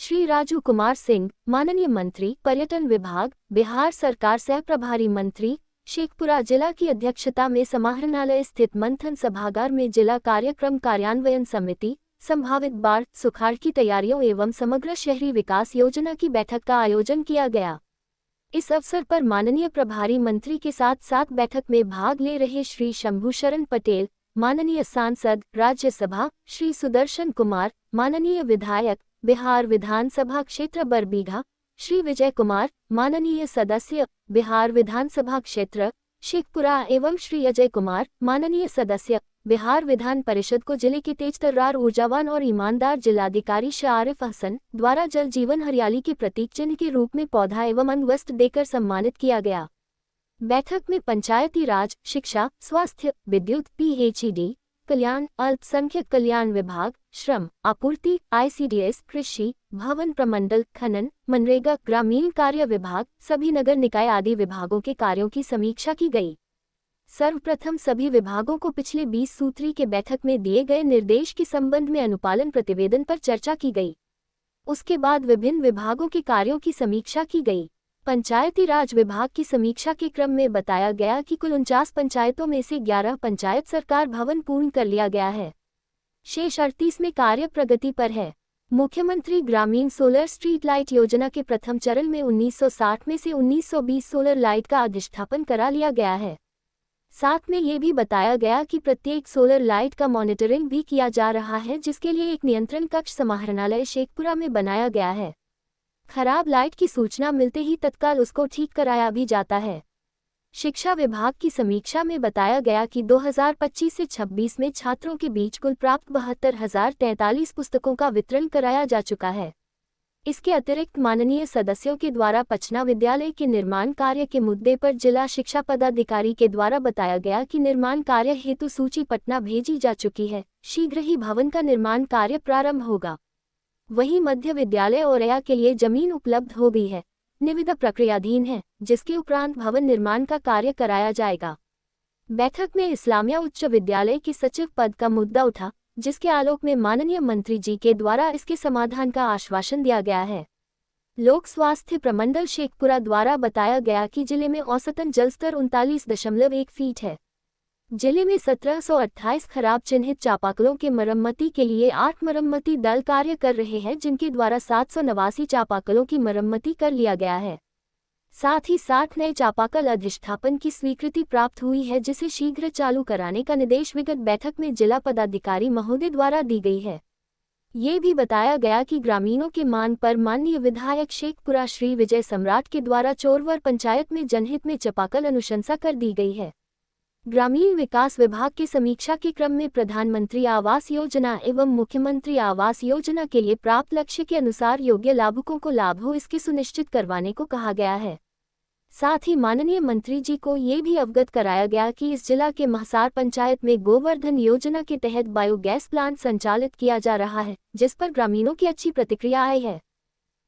श्री राजू कुमार सिंह, माननीय मंत्री पर्यटन विभाग, बिहार सरकार सह प्रभारी मंत्री, शेखपुरा जिला की अध्यक्षता में समाहरणालय स्थित मंथन सभागार में जिला कार्यक्रम कार्यान्वयन समिति, संभावित बाढ़ सुखाड़ की तैयारियों एवं समग्र शहरी विकास योजना की बैठक का आयोजन किया गया। इस अवसर पर माननीय प्रभारी मंत्री के साथ साथ बैठक में भाग ले रहे श्री शंभूशरण पटेल, माननीय सांसद राज्यसभा श्री सुदर्शन कुमार, माननीय विधायक बिहार विधानसभा क्षेत्र बरबीघा श्री विजय कुमार, माननीय सदस्य बिहार विधानसभा क्षेत्र शेखपुरा एवं श्री अजय कुमार, माननीय सदस्य बिहार विधान परिषद को जिले के तेजतर्रार ऊर्जावान और ईमानदार जिलाधिकारी शाह आरिफ हसन द्वारा जल जीवन हरियाली के प्रतीक चिन्ह के रूप में पौधा एवं अंगवस्त्र देकर सम्मानित किया गया। बैठक में पंचायती राज, शिक्षा, स्वास्थ्य, विद्युत, पीएचईडी, कल्याण, अल्पसंख्यक कल्याण विभाग, श्रम, आपूर्ति, आईसीडीएस, कृषि, भवन प्रमंडल, खनन, मनरेगा, ग्रामीण कार्य विभाग, सभी नगर निकाय आदि विभागों के कार्यों की समीक्षा की गई। सर्वप्रथम सभी विभागों को पिछले 20 सूत्री के बैठक में दिए गए निर्देश के संबंध में अनुपालन प्रतिवेदन पर चर्चा की गई। उसके बाद विभिन्न विभागों के कार्यों की समीक्षा की गई। पंचायती राज विभाग की समीक्षा के क्रम में बताया गया कि कुल 49 पंचायतों में से 11 पंचायत सरकार भवन पूर्ण कर लिया गया है। शेष 38 में कार्य प्रगति पर है। मुख्यमंत्री ग्रामीण सोलर स्ट्रीट लाइट योजना के प्रथम चरण में 1960 में से 1920 सोलर लाइट का अधिष्ठापन करा लिया गया है। साथ में ये भी बताया गया कि प्रत्येक सोलर लाइट का मॉनिटरिंग भी किया जा रहा है, जिसके लिए एक नियंत्रण कक्ष समाहरणालय शेखपुरा में बनाया गया है। खराब लाइट की सूचना मिलते ही तत्काल उसको ठीक कराया भी जाता है। शिक्षा विभाग की समीक्षा में बताया गया कि 2025 से 26 में छात्रों के बीच कुल प्राप्त 72,043 पुस्तकों का वितरण कराया जा चुका है। इसके अतिरिक्त माननीय सदस्यों के द्वारा पचना विद्यालय के निर्माण कार्य के मुद्दे पर जिला शिक्षा पदाधिकारी के द्वारा बताया गया कि निर्माण कार्य हेतु सूची पटना भेजी जा चुकी है। शीघ्र ही भवन का निर्माण कार्य प्रारंभ होगा। वहीं मध्य विद्यालय औरैया के लिए जमीन उपलब्ध हो गई है, निविदा प्रक्रियाधीन है, जिसके उपरांत भवन निर्माण का कार्य कराया जाएगा। बैठक में इस्लामिया उच्च विद्यालय के सचिव पद का मुद्दा उठा, जिसके आलोक में माननीय मंत्री जी के द्वारा इसके समाधान का आश्वासन दिया गया है। लोक स्वास्थ्य प्रमंडल शेखपुरा द्वारा बताया गया कि जिले में औसतन जलस्तर 39.1 फीट है। जिले में 1728 खराब चिन्हित चापाकलों के मरम्मती के लिए 8 मरम्मती दल कार्य कर रहे हैं, जिनके द्वारा 789 चापाकलों की मरम्मती कर लिया गया है। साथ ही 60 नए चापाकल अधिष्ठापन की स्वीकृति प्राप्त हुई है, जिसे शीघ्र चालू कराने का निर्देश विगत बैठक में जिला पदाधिकारी महोदय द्वारा दी गई है। ये भी बताया गया कि ग्रामीणों के मांग पर माननीय विधायक शेखपुरा श्री विजय सम्राट के द्वारा चोरवर पंचायत में जनहित में चापाकल अनुशंसा कर दी गई है। ग्रामीण विकास विभाग की समीक्षा के क्रम में प्रधानमंत्री आवास योजना एवं मुख्यमंत्री आवास योजना के लिए प्राप्त लक्ष्य के अनुसार योग्य लाभुकों को लाभ हो, इसके सुनिश्चित करवाने को कहा गया है। साथ ही माननीय मंत्री जी को ये भी अवगत कराया गया कि इस जिला के महसार पंचायत में गोवर्धन योजना के तहत बायोगैस प्लांट संचालित किया जा रहा है, जिस पर ग्रामीणों की अच्छी प्रतिक्रिया आई है।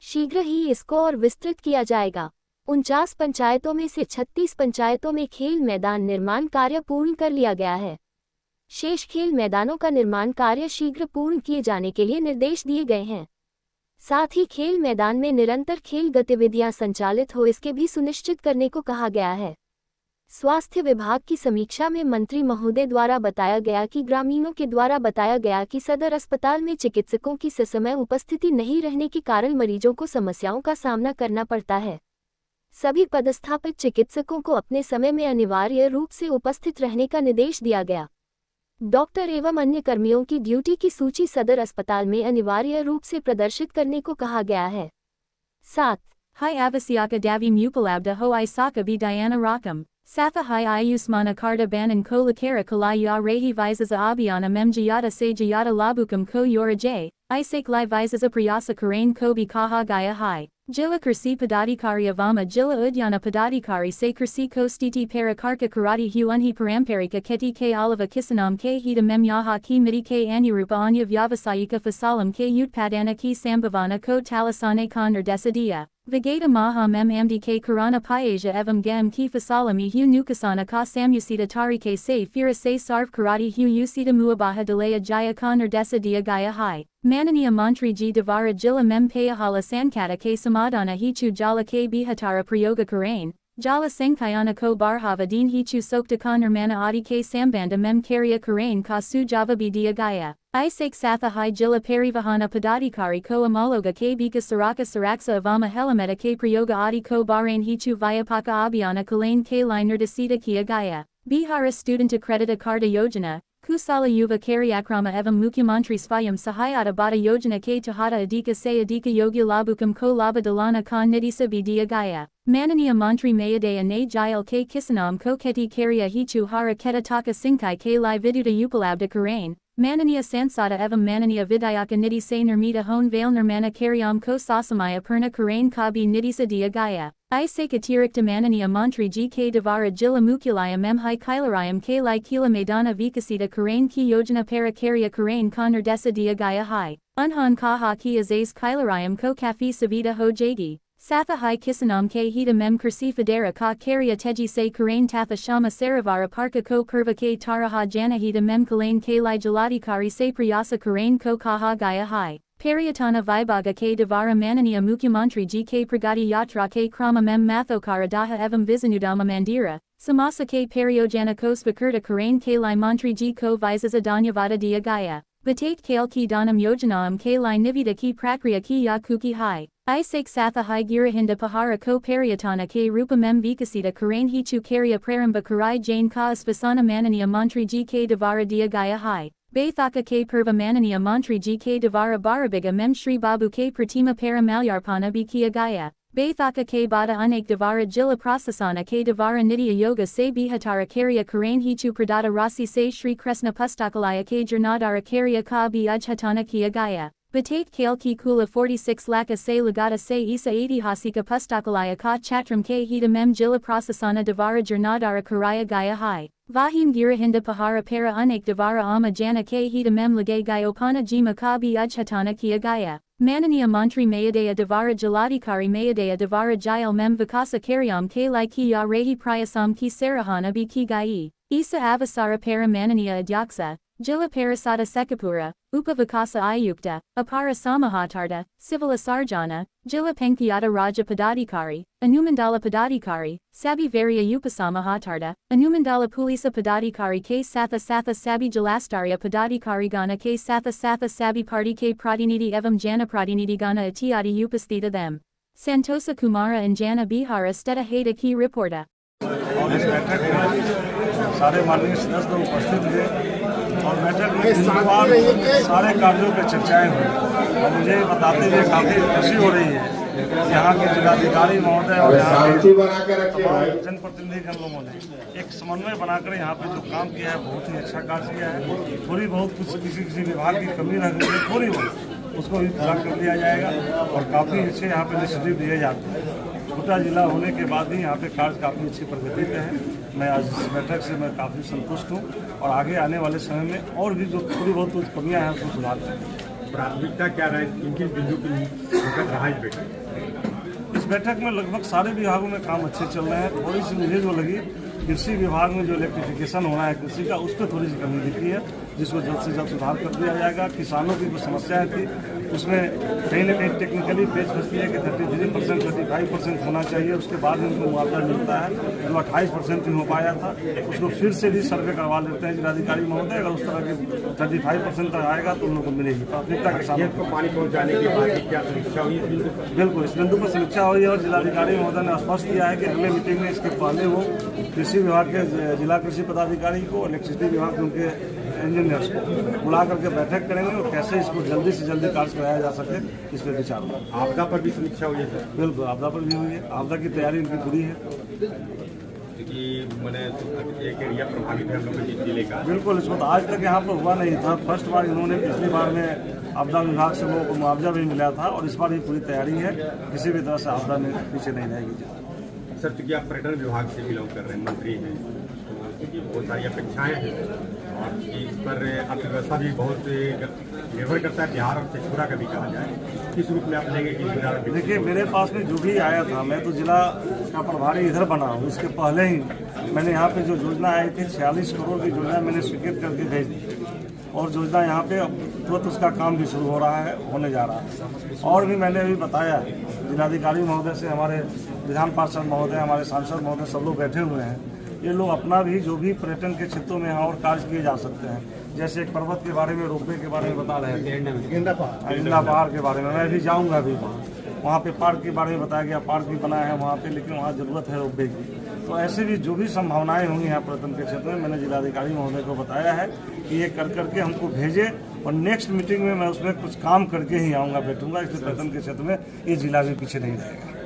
शीघ्र ही इसको और विस्तृत किया जाएगा। 49 पंचायतों में से 36 पंचायतों में खेल मैदान निर्माण कार्य पूर्ण कर लिया गया है। शेष खेल मैदानों का निर्माण कार्य शीघ्र पूर्ण किए जाने के लिए निर्देश दिए गए हैं। साथ ही खेल मैदान में निरंतर खेल गतिविधियां संचालित हो, इसके भी सुनिश्चित करने को कहा गया है। स्वास्थ्य विभाग की समीक्षा में मंत्री महोदय द्वारा बताया गया कि ग्रामीणों के द्वारा बताया गया कि सदर अस्पताल में चिकित्सकों की ससमय उपस्थिति नहीं रहने के कारण मरीजों को समस्याओं का सामना करना पड़ता है। सभी पदस्थापित चिकित्सकों को अपने समय में अनिवार्य रूप से उपस्थित रहने का निर्देश दिया गया। डॉक्टर एवं अन्य कर्मियों की ड्यूटी की सूची सदर अस्पताल में अनिवार्य रूप से प्रदर्शित करने को कहा गया है। 7 Hi Avasiaka Davi Mupalabda Ho Isaka B Diana Rakam, Safa Hi Ayusmana Karda Banan Ko Lakara Kalai Ya Rehi Visaza Abhiana Memjayata Se Jayata Labukam Ko Yora J, Isake Lai Visaza Priyasa Karain Kobi Kaha Gaya Hi. Jilla Kursi Padadikari Avama Jilla Udyana Padadikari Se Kursi Kostiti Parakarka Karati Hu Unhi Paramparika Keti K Oliva Kisanam K Hita Mem Yaha Ki Midi K Anurupa Anya Vyavasayika Fasalam K Utpadana Ki Sambhavana Ko Talasane Kondar Desadia. Vigata Maham MMDK Karana Pyaja Evam Gam Ki Fasalami Hu Nukasana Ka Samusita Tarike Se Fira Se Sarv Karati Hu Usita Muabaha Dalaya Jaya Khan Erdesa Dia Gaya Hai. Mananiya Mantri Ji Devara Jila Mem Payahala Sankata Ke Samadana Hichu Jala Ke Bihatara Prayoga Karain. Jala Sankayana Ko Barhava Din Hichu Sokta Khan Nirmana Adi Ke Sambanda Mem Karya Karain Ka Su Java Bidia Gaya. Isake Satha Hai Jila Parivahana Padadikari Ko Amaloga K Bika Saraka Saraksa Avama Helameta K Prayoga Adi Ko Bahrain Hichu Vyapaka Abhyana Kalain K Liner Desita Kia Gaya. Bihara Student Accredita Karta Yojana. Kusala Yuva Karyakrama Evam Mukhyamantri Svayam Sahayata Bada Yojana K Tahata Adika Se Adika Yogi Labukam Ko Laba Dalana Ka Nidisa Bidia Gaya. Mananiya Mantri Mayadaya Ne Jail K Kisanam Ko Keti Karya Hichu Hara Keta Taka Sinkai K Lai Viduta Upalabda Karain. Mananiya Sansada Evam Mananiya Vidayaka Nidhi Se Nirmita Hone Vale Nirmana Karyam Ko Sasamaya Purna Karain Kabi Nidisa Dia Gaya. Isake Atirikta Mananiya Mantri GK Devara Jila Mukulaya Memhai Kailarayam K Lai Kila Maidana Vikasita Karain Ki Yojana Para Karya Karain Konar Desa Dia Gaya Hai. Unhan Kaha Ki Azaz Kailarayam Ko Kafi Savita Ho Jagi. Satha Hai Kisanam K Hita Mem Kursi Fadera Ka Karya Teji Se Karain Tatha Shama Saravara Parka Ko Purva K Taraha Janahita Mem Kalain K Lai Jaladi Kari Se Priyasa Karain Ko Kaha Gaya Hai. Paryatana Vibhaga K Devara Mananiya Mukhyamantri GK Pragati Yatra K Krama Mem Mathokara Daha Evam Visanudama Mandira. Samasa K Paryojana Ko Spakurta Karain K Lai Mantri G Ko Visaza Danyavada Dia Gaya. Batate Kale Ki Danam Yojanaam K Lai Nivita Ki Prakriya Ki Yakuki Hai. Isake Satha Hai Girahinda Pahara Ko Paryatana K Rupa Mem Vikasita Karain Hichu Karya Praramba Karai Jain Ka Asfasana Mananiya Mantri GK Devara Dia Gaya Hai. Baithaka K Purva Mananiya Mantri GK Devara Barabiga Mem Shri Babu K Pratima Para Malyarpana Bikia Gaya. Baithaka K Bada Unak Devara Jila Prasasana K Devara Nidya Yoga Se Bihatara Karya Karain Hichu Pradata Rasi Se Shri Kresna Pustakalaya K Jernadara Karya Ka Bi Ujhatana Kia Gaya. Batate Kale Ki Kula 46 Laka Se Lagata Se Isa 80 Hasika Pustakalaya Ka Chatram K Hita Mem Jila Prasasana Devara Jernadara Karaya Gaya Hai. Vahim Girahinda Pahara Para Unak Devara Ama Jana K Hita Mem Lagay Gayopana Jima Ka Bi Ujhatana Kia Gaya. Mananiya Mantri Mayadaya Devara Jaladikari Mayadaya Devara Jail Mem Vikasa Karyam K Lai Ki Ya Rehi Prayasam Ki Sarahana Bi Ki Gai. Isa Avasara Para Mananiya Adyaksa. Jila Parasada Sekapura, Upavikasa Ayukta, Apara Samahatarta, Sivala Sarjana, Jila Penkyata Raja Padadikari, Anumandala Padadikari, Sabi Varya Upasamahatarta, Anumandala Pulisa Padadikari K Satha Satha Sabi Jalastaria Padadikari Gana K Satha Satha Sabi Party K Pradinidi Evam Jana Pradinidi Gana Atiadi Upasthita them. Santosa Kumara and Jana Bihara Steta Heda Ki Reporta. और इस बैठक में सारे माननीय सदस्य लोग उपस्थित हुए और बैठक में सारे कार्यों पर चर्चाएं हुई और मुझे बताते हुए काफ़ी खुशी हो रही है यहाँ के जिलाधिकारी महोदय और यहाँ के जनप्रतिनिधिगण लोगों ने एक समन्वय बनाकर यहाँ पे जो काम किया है बहुत ही अच्छा कार्य किया है। थोड़ी बहुत कुछ किसी विभाग की कमी रह गई है, थोड़ी बहुत उसको भी पूरा कर दिया जाएगा और काफ़ी अच्छे यहाँ पे इनिशिएटिव दिए जाते हैं। छोटा जिला होने के बाद ही यहाँ पे कार्य काफ़ी अच्छी प्रगति पे है। मैं आज इस बैठक से मैं काफ़ी संतुष्ट हूँ और आगे आने वाले समय में और भी जो थोड़ी बहुत कुछ कमियाँ हैं उसको सुधार करेंगे। प्राथमिकता क्या रहे, किन किन बिंदु की रहा इस बैठक? इस बैठक में लगभग सारे विभागों में काम अच्छे चल रहे हैं। थोड़ी सी मुझे जो लगी कृषि विभाग में जो इलेक्ट्रिफिकेशन होना है कृषि का, उस पर थोड़ी सी कमी दिखी है, जिसको जल्द से जल्द सुधार कर दिया जाएगा। किसानों की जो समस्याएं थी उसमें कहीं ना कहीं टेक्निकली पेच फंसती है कि 33% 35% होना चाहिए, उसके बाद उनको मुआवजा मिलता है, जो 28% ही हो पाया था उसको फिर से भी सर्वे करवा लेते हैं जिलाधिकारी महोदय। अगर उस तरह के 35% तक आएगा तो उन लोगों को मिलेगी प्राथमिकता किसानों को। पानी पहुँचाने के बाद क्या समीक्षा हुई? बिल्कुल, इस बिंदु पर समीक्षा हुई है और जिलाधिकारी महोदय ने स्पष्ट किया है कि अगले मीटिंग में इसके पहले वो कृषि विभाग के जिला कृषि पदाधिकारी को, इलेक्ट्रिसिटी विभाग के उनके इंजीनियर्स को बुला करके बैठक करेंगे और कैसे इसको जल्दी से जल्दी कार्य कराया जा सके इस पर विचार होगा। आपदा पर भी समीक्षा हुई है सर? बिल्कुल, आपदा पर भी हुई है। आपदा की तैयारी इनकी पूरी है क्योंकि मैंने एक एरिया प्रभावित है हम लोग के जिले का। बिल्कुल, इसको तो आज तक यहाँ पर हुआ नहीं था। फर्स्ट बार इन्होंने पिछली बार में आपदा विभाग से वो मुआवजा भी मिला था और इस बार ये पूरी तैयारी है, किसी भी तरह से आपदा में पीछे नहीं रहेगी। सर, चूँकि आप पर्यटन विभाग से बिलोंग कर रहे हैं, मंत्री हैं, तो क्योंकि बहुत सारी अपेक्षाएं हैं और इस पर अर्थव्यवस्था भी बहुत निर्भर करता है, बिहार और शेखपुरा का भी कहा जाए। किस रूप में आप लेंगे कि बिहार? देखिए, मेरे पास में जो भी आया था, मैं तो जिला का प्रभारी इधर बना हूँ। इसके पहले ही मैंने यहाँ पे जो योजना आई थी 46 करोड़ की योजना मैंने स्वीकृत करके भेज दी, और योजना यहाँ पे तुरंत उसका काम भी शुरू हो रहा है, होने जा रहा है। और भी मैंने अभी बताया जिलाधिकारी महोदय से, हमारे विधान पार्षद महोदय, हमारे सांसद महोदय सब लोग बैठे हुए हैं। ये लोग अपना भी जो भी पर्यटन के क्षेत्रों में यहाँ और कार्य किए जा सकते हैं, जैसे एक पर्वत के बारे में, रोपवे के बारे में बता रहे थे, गेंदा पहाड़ के बारे में मैं भी जाऊँगा अभी वहाँ पे पार्क के बारे में बताया गया, पार्क भी बनाया है वहाँ पे, लेकिन वहाँ ज़रूरत है रोपवे की। तो ऐसे भी जो भी संभावनाएं होंगी यहाँ पर्यटन के क्षेत्र में, मैंने जिलाधिकारी महोदय को बताया है कि ये कर करके हमको भेजे, और नेक्स्ट मीटिंग में मैं उसमें कुछ काम करके ही आऊँगा, बैठूंगा। इसलिए पर्यटन के क्षेत्र में ये जिला भी पीछे नहीं रहेगा।